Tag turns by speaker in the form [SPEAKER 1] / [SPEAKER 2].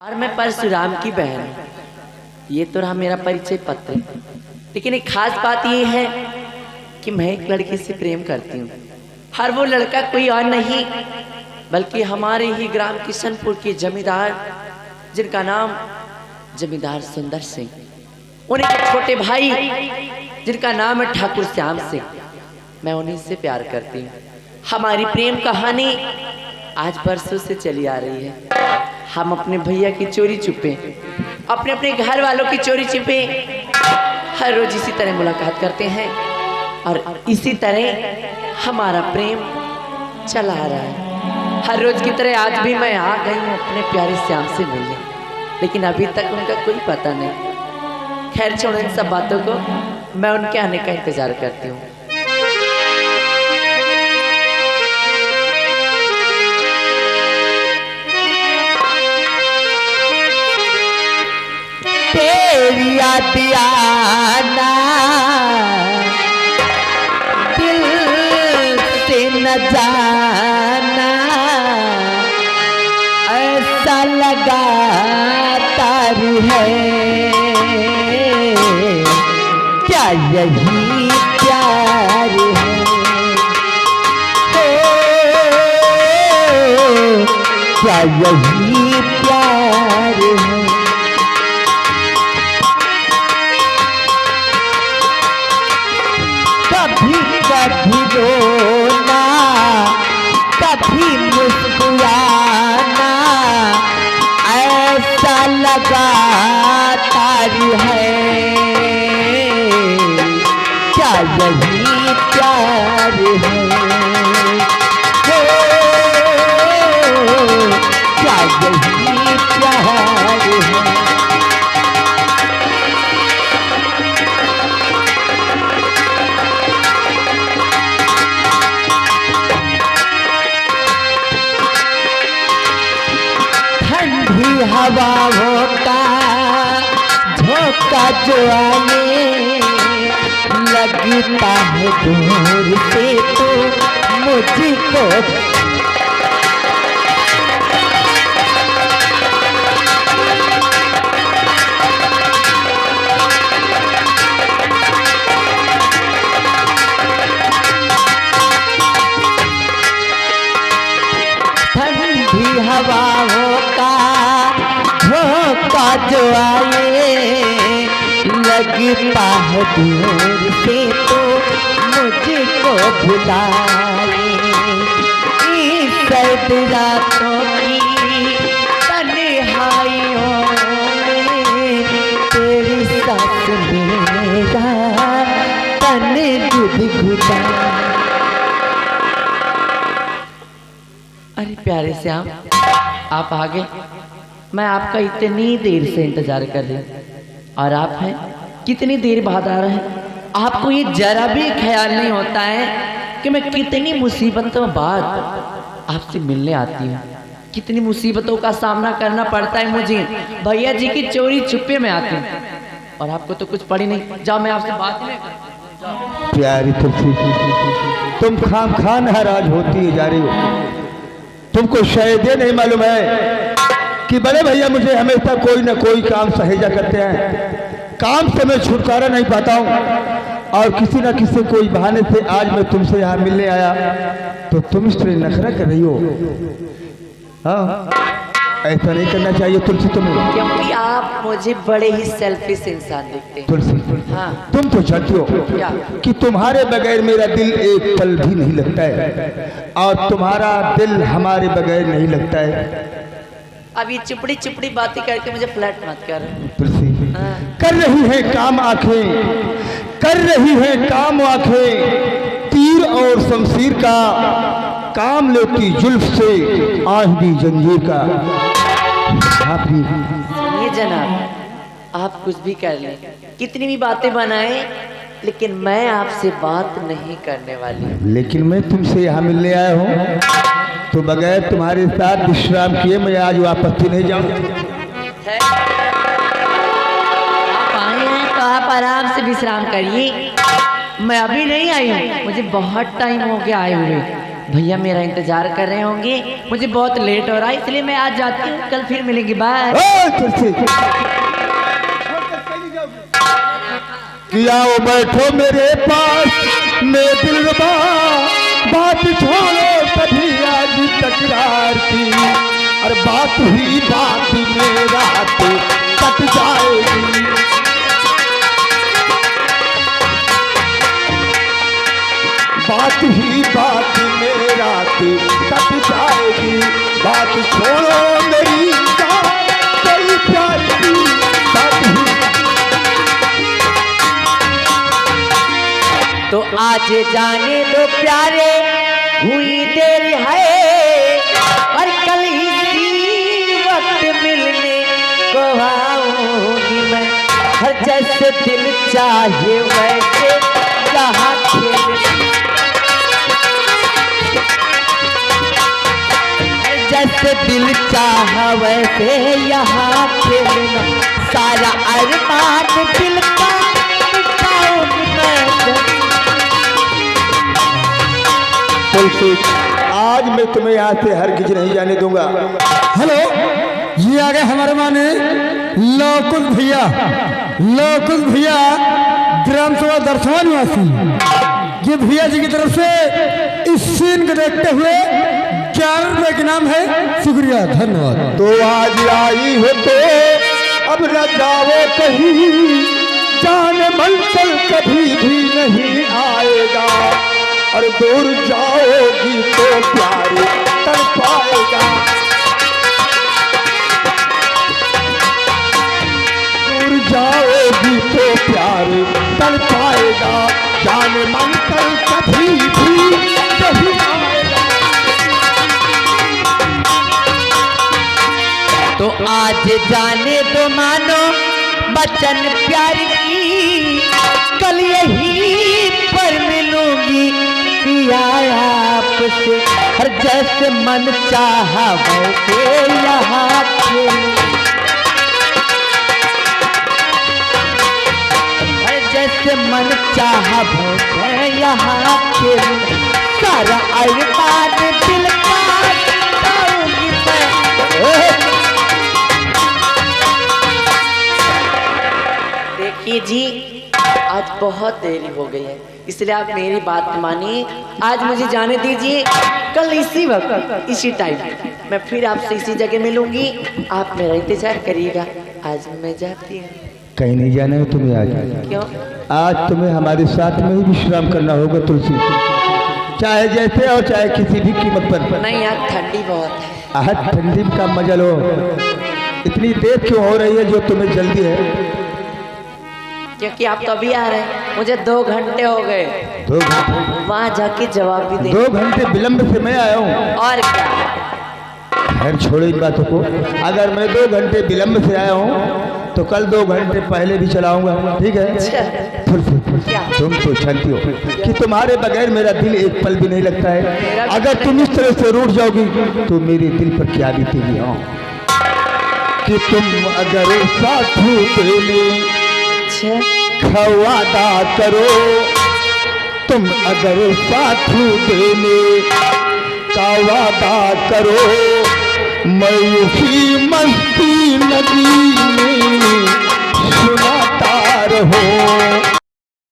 [SPEAKER 1] और मैं परशुराम की बहन हूँ। ये तो रहा मेरा परिचय पत्र। लेकिन एक खास बात ये है कि मैं एक लड़की से प्रेम करती हूँ। हर वो लड़का कोई और नहीं बल्कि हमारे ही ग्राम किशनपुर के जमींदार, जिनका नाम जमींदार सुंदर सिंह, उन्हीं के छोटे भाई जिनका नाम है ठाकुर श्याम सिंह। मैं उन्हीं से प्यार करती हूँ। हमारी प्रेम कहानी आज बरसों से चली आ रही है। हम अपने भैया की चोरी छुपे, अपने अपने घर वालों की चोरी छुपे हर रोज इसी तरह मुलाकात करते हैं और इसी तरह हमारा प्रेम चला आ रहा है। हर रोज की तरह आज भी मैं आ गई हूँ अपने प्यारे श्याम से मिलने, लेकिन अभी तक उनका कोई पता नहीं। खैर छोड़ो इन सब बातों को, मैं उनके आने का इंतजार करती हूँ।
[SPEAKER 2] तेरी याद आना दिल से न जाना, ऐसा लगाता है क्या यही प्यार है। क्या यही प्यार है। कभी रोना कभी मुस्कुराना, ऐसा लगाता है क्या यही प्यार है। क्या यही प्यार है। हवाओं का झोंका जो आने लगता है दूर से तो मुझको, ठंडी हवाओं का झोंका जो आए लगता है दूर से तो मुझको भुलाए। इस सर्द रातों की तन्हाइयों में तेरी साथ मेरा तन गुदगुदा।
[SPEAKER 1] अरे प्यारे श्याम, आप आ गए। मैं आपका इतनी देर से इंतजार कर रही हूँ और आप हैं कितनी देर बाद आ रहे हैं। आपको ये जरा भी ख्याल नहीं होता है कि मैं कितनी मुसीबतों बाद आपसे मिलने आती हूँ, कितनी मुसीबतों का सामना करना पड़ता है मुझे। भैया जी की चोरी छुपे में आती हूँ और आपको तो कुछ पड़ी नहीं। जाओ मैं आपसे बात नहीं करता।
[SPEAKER 2] प्यारी तुम खाम खान नाराज होती जा रही हो। तुमको शायद ये नहीं मालूम है कि बड़े भैया मुझे हमेशा कोई ना कोई काम सहेजा करते हैं। काम से मैं छुटकारा नहीं पाता हूँ और किसी ना किसी कोई बहाने से आज मैं तुमसे यहाँ मिलने आया तो तुम इस तरह नखरा कर रही हो। हाँ, ऐसा नहीं करना चाहिए तुलसी तुम्हें,
[SPEAKER 1] क्योंकि आप मुझे बड़े ही सेल्फिश इंसान दिखते हैं।
[SPEAKER 2] तुलसी
[SPEAKER 1] हाँ।
[SPEAKER 2] तुम तो जानती हो कि तुम्हारे बगैर मेरा दिल एक पल भी नहीं लगता है और तुम्हारा दिल हमारे बगैर नहीं लगता है।
[SPEAKER 1] अब ये चुपड़ी चुपड़ी बातें करके मुझे फ्लर्ट मत कर।
[SPEAKER 2] तुलसी
[SPEAKER 1] हाँ।
[SPEAKER 2] कर रही है काम आंखें, कर रही है काम आंखें, तीर और शमशीर का काम लेती जुल्फ से आज भी जंजीर का। आप भी
[SPEAKER 1] सुनिए जनाब, आप कुछ भी कर लें, कितनी भी बातें बनाएं, लेकिन मैं आपसे बात नहीं करने वाली।
[SPEAKER 2] लेकिन मैं तुमसे यहाँ मिलने आया हूँ तो बगैर तुम्हारे साथ विश्राम किए मैं आज वापस नहीं जाऊँ।
[SPEAKER 1] आप आए हैं तो आप आराम से विश्राम करिए। मैं अभी नहीं आई हूँ, मुझे बहुत टाइम हो गया आए हुए, भैया मेरा इंतजार कर रहे होंगे, मुझे बहुत लेट हो रहा है, इसलिए मैं आज जाती हूँ, कल फिर मिलेंगे। बाय।
[SPEAKER 2] कि आओ बैठो मेरे पास मेरे दिलरुबा, बात छोड़ो कभी आज तकरार की, और बात हुई बात में रात कट जाएगी। बात ही बात में रात कट जाएगी। बात छोड़ो मेरी जान तेरी प्यार की, बात ही।
[SPEAKER 1] तो आज जाने दो प्यारे, हुई देर है, और कल इसी वक्त मिलने को आऊंगी मैं। हर जैसे दिल चाहे वैसे यहाँ खेलना, जैसे दिल चाहा वैसे यहाँ खेलना, सारा अरमान दिल का मिटाऊंगी मैं।
[SPEAKER 2] तुलसी, आज मैं तुम्हें यहाँ से हरगिज नहीं जाने दूंगा।
[SPEAKER 3] हेलो, ये आ गए हमारे माने लौकुश भैया। लौकुश भैया ग्राम सभा दर्शना निवासी, ये भैया जी की तरफ से इस सीन को देखते हुए 11 रुपए के नाम है। शुक्रिया, धन्यवाद।
[SPEAKER 2] तो आज आई हो तो अब न जाओ कहीं, जान मन चल कभी भी नहीं आएगा, और दूर जाओगी तो प्यार कर पाएगा। दूर जाओगी तो प्यार कर पाएगा, जान मन चल कभी भी नहीं आएगा।
[SPEAKER 1] तो आज जाने दो मानो बचन प्यार की, कल यही पर मिलूंगी पिया आपसे। हर जैसे मन चाहा वैसे यहाँ खेलूं, हर जैसे मन चाहा वैसे यहाँ खेलूं, सारा अरमान दिल का मिटाऊंगी मैं। देखिए जी, आज बहुत देरी हो गई है, इसलिए आप मेरी बात मानिए, आज मुझे जाने दीजिए। कल इसी वक्त इसी टाइम मैं फिर आपसे इसी जगह मिलूंगी, आप मेरा इंतजार करिएगा। आज मैं जाती हूँ।
[SPEAKER 2] कहीं नहीं जाना है तुम्हें आज।
[SPEAKER 1] क्यों?
[SPEAKER 2] आज तुम्हें हमारे साथ में ही विश्राम करना होगा तुलसी, चाहे जैसे और चाहे किसी भी कीमत पर।
[SPEAKER 1] नहीं, आज ठंडी बहुत है।
[SPEAKER 2] आज ठंडी का मजा लो। इतनी देर क्यों हो रही है जो तुम्हें जल्दी है?
[SPEAKER 1] क्योंकि आप तो अभी आ रहे हैं, मुझे 2 घंटे हो गए।
[SPEAKER 2] 2 घंटे?
[SPEAKER 1] वहाँ जाके जवाब भी दे।
[SPEAKER 2] 2 घंटे विलंब से मैं आया हूँ।
[SPEAKER 1] और क्या?
[SPEAKER 2] खैर छोड़ो इन बातों को। अगर मैं 2 घंटे विलंब से आया हूँ तो कल 2 घंटे पहले भी चलाऊंगा, ठीक है?
[SPEAKER 1] क्या?
[SPEAKER 2] तुम तो जानती हो कि तुम्हारे बगैर मेरा दिल एक पल भी नहीं लगता है। अगर तुम इस तरह से रूठ जाओगी तो मेरे दिल पर क्या बीतेगी? हाँ, कि तुम अगर साथ देने वादा करो, तुम अगर साथ देने का वादा करो, मैं उसी मस्ती नदी में सुनाता रहो।